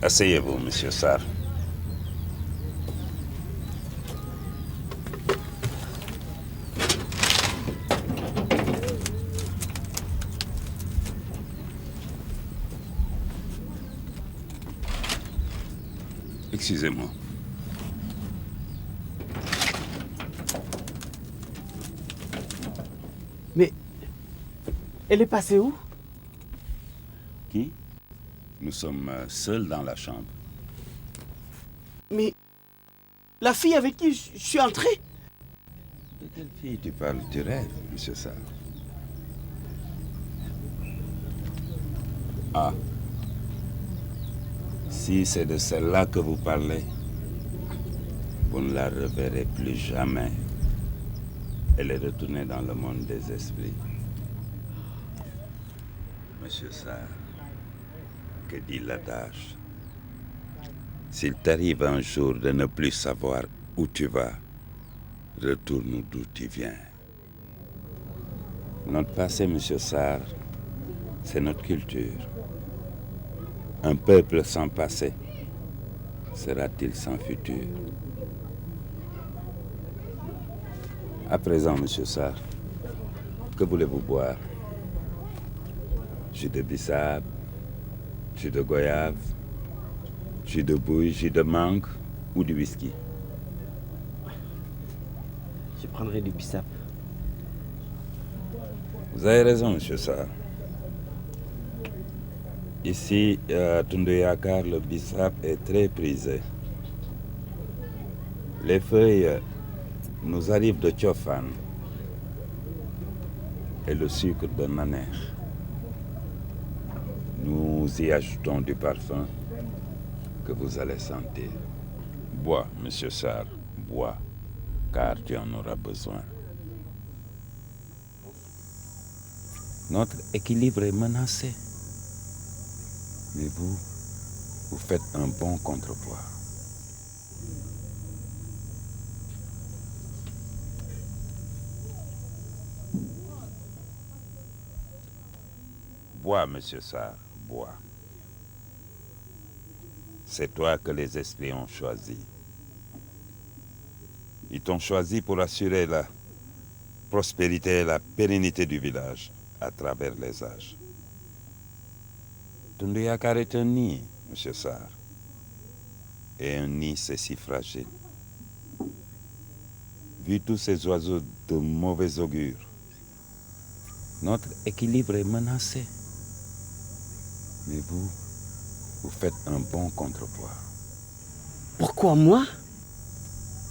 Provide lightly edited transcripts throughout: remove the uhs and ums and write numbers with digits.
Asseyez-vous, Monsieur Sarr. Excusez-moi. Mais elle est passée où? Qui? Nous sommes seuls dans la chambre. Mais la fille avec qui je suis entré? De quelle fille tu parles? Tu rêves, Monsieur Sarr. Ah. Si c'est de celle-là que vous parlez, vous ne la reverrez plus jamais. Elle est retournée dans le monde des esprits. Monsieur Sarr, que dit l'adage? S'il t'arrive un jour de ne plus savoir où tu vas, retourne d'où tu viens. Notre passé, Monsieur Sarr, c'est notre culture. Un peuple sans passé, sera-t-il sans futur? À présent, Monsieur Sarr, que voulez-vous boire? Jus de bissap, jus de goyave, jus de bouille, jus de mangue ou du whisky? Je prendrai du bissap. Vous avez raison, Monsieur Sarr. Ici, à Tundu-Yakar, le bissap est très prisé. Les feuilles nous arrivent de Thiofane et le sucre de Naner. Nous y ajoutons du parfum que vous allez sentir. Bois, Monsieur Sarr, bois, car tu en auras besoin. Notre équilibre est menacé. Mais vous, vous faites un bon contrepoids. Bois, monsieur Sarr, bois. C'est toi que les esprits ont choisi. Ils t'ont choisi pour assurer la prospérité et la pérennité du village à travers les âges. Tundu-Yakar est un nid, monsieur Sarr. Et un nid, c'est si fragile. Vu tous ces oiseaux de mauvais augure, notre équilibre est menacé. Mais vous, vous faites un bon contrepoids. Pourquoi moi?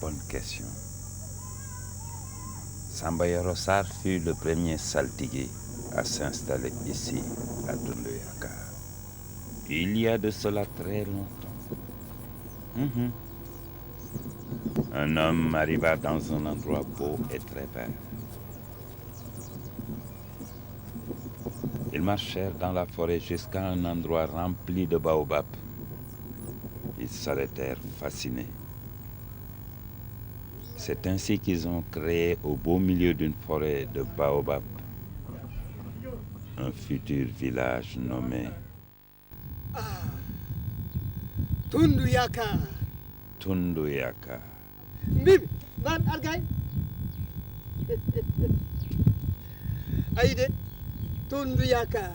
Bonne question. Samba Yoro Sarr fut le premier saltigué à s'installer ici, à Tundu-Yakar. Il y a de cela très longtemps. Un homme arriva dans un endroit beau et très vert. Ils marchèrent dans la forêt jusqu'à un endroit rempli de baobabs. Ils s'arrêtèrent fascinés. C'est ainsi qu'ils ont créé au beau milieu d'une forêt de baobabs un futur village nommé Tundu-Yakar. Tundu-Yakar. Mim, Van Argay. Aïdé, Tundu-Yakar.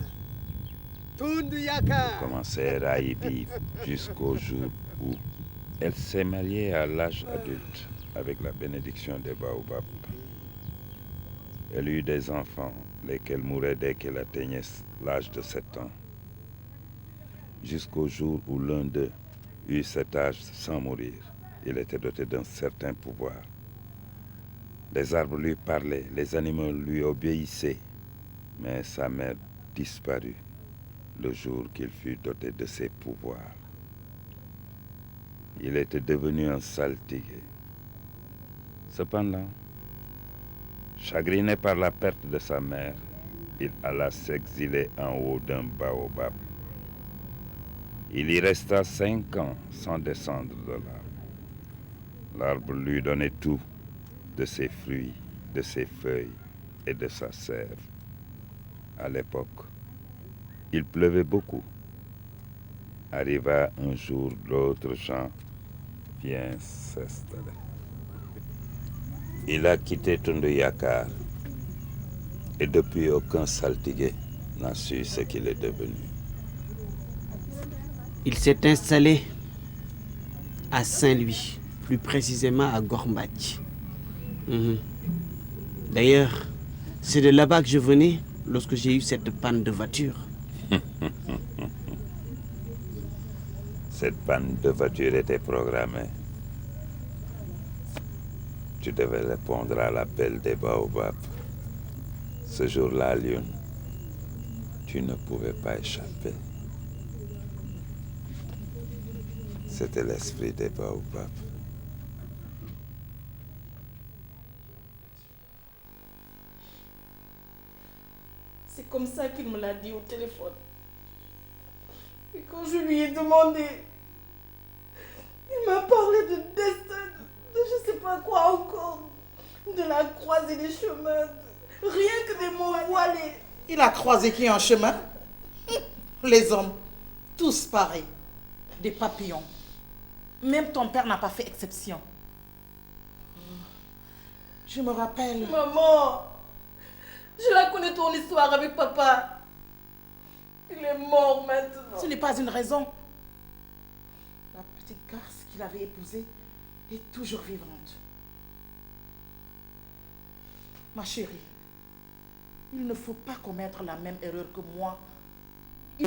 Tundu-Yakar. Commencèrent à y vivre jusqu'au jour où elle s'est mariée à l'âge adulte avec la bénédiction des baobabs. Elle eut des enfants, lesquels mouraient dès qu'elle atteignait l'âge de 7 ans. Jusqu'au jour où l'un d'eux eut cet âge sans mourir. Il était doté d'un certain pouvoir. Les arbres lui parlaient, les animaux lui obéissaient, mais sa mère disparut le jour qu'il fut doté de ses pouvoirs. Il était devenu un saltigué. Cependant, chagriné par la perte de sa mère, il alla s'exiler en haut d'un baobab. Il y resta 5 ans sans descendre de l'arbre. L'arbre lui donnait tout, de ses fruits, de ses feuilles et de sa sève. À l'époque, il pleuvait beaucoup. Arriva un jour, d'autres gens viennent s'installer. Il a quitté Tundu-Yakar et depuis aucun saltigué n'a su ce qu'il est devenu. Il s'est installé à Saint-Louis, plus précisément à Gormbach. D'ailleurs, c'est de là-bas que je venais lorsque j'ai eu cette panne de voiture. Cette panne de voiture était programmée. Tu devais répondre à l'appel des baobabs. Ce jour-là, Lyon, tu ne pouvais pas échapper. C'était l'esprit des baobabs. C'est comme ça qu'il me l'a dit au téléphone. Et quand je lui ai demandé, il m'a parlé de destin, de je sais pas quoi encore, de la croisée des chemins, rien que des mots voilés. Il a croisé qui en chemin? Les hommes, tous pareils, des papillons. Même ton père n'a pas fait exception. Je me rappelle. Maman, je la connais ton histoire avec papa. Il est mort maintenant. Ce n'est pas une raison. La petite garce qu'il avait épousée est toujours vivante. Ma chérie, il ne faut pas commettre la même erreur que moi